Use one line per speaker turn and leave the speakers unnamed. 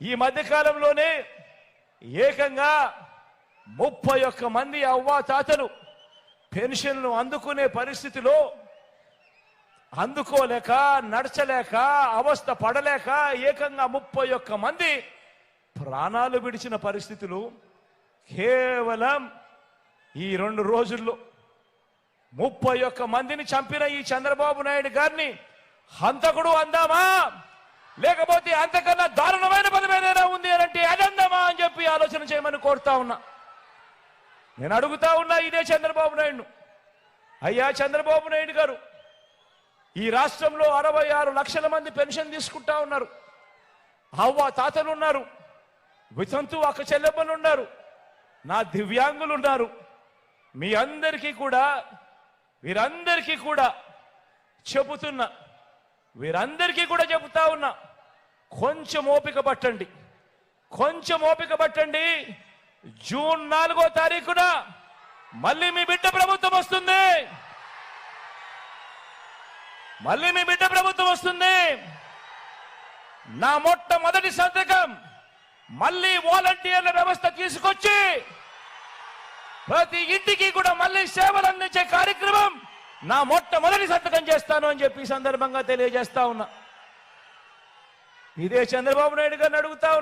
ఈ మధ్య కాలంలోనే ఏకంగా 31 మంది అవ్వాతాతలు పెన్షన్లు అందుకునే పరిస్థితిలో అందుకోలేక నడచలేక అవస్థ పడలేక ఏకంగా 31 మంది ప్రాణాలు విడిచిన పరిస్థితులు కేవలం ఈ 2 రోజుల్లో 31 మందిని చంపిన ఈ చంద్రబాబు నాయుడు గారిని హంతకుడు అందామా, లేకపోతే అంతకన్నా దారుణమైన పదం ఏదైనా ఉంది అంటే అదందామా అని చెప్పి ఆలోచన చేయమని కోరుతా ఉన్నా. నేను అడుగుతా ఉన్నా ఇదే చంద్రబాబు నాయుడు, అయ్యా చంద్రబాబు నాయుడు గారు, ఈ రాష్ట్రంలో 66 లక్షల మంది పెన్షన్ తీసుకుంటా ఉన్నారు. అవ్వ తాతలు ఉన్నారు, వితంతు అక్క చెల్లెమ్మలు ఉన్నారు, నా దివ్యాంగులు ఉన్నారు. మీ అందరికీ కూడా వీరందరికీ కూడా చెబుతున్నా, వీరందరికీ కూడా చెబుతా ఉన్నా, కొంచెం ఓపిక పట్టండి, కొంచెం ఓపిక పట్టండి. జూన్ 4వ తారీఖున మళ్ళీ మీ బిడ్డ ప్రభుత్వం వస్తుంది, మళ్ళీ మీ బిడ్డ ప్రభుత్వం వస్తుంది. నా మొట్టమొదటి సంతకం మళ్ళీ వాలంటీర్ల వ్యవస్థ తీసుకొచ్చి ప్రతి ఇంటికి కూడా మళ్ళీ సేవలు అందించే కార్యక్రమం నా మొట్టమొదటి సంతకం చేస్తాను అని చెప్పి సందర్భంగా తెలియజేస్తా ఉన్నా. ఇదే చంద్రబాబు నాయుడు గారిని అడుగుతా ఉన్నా.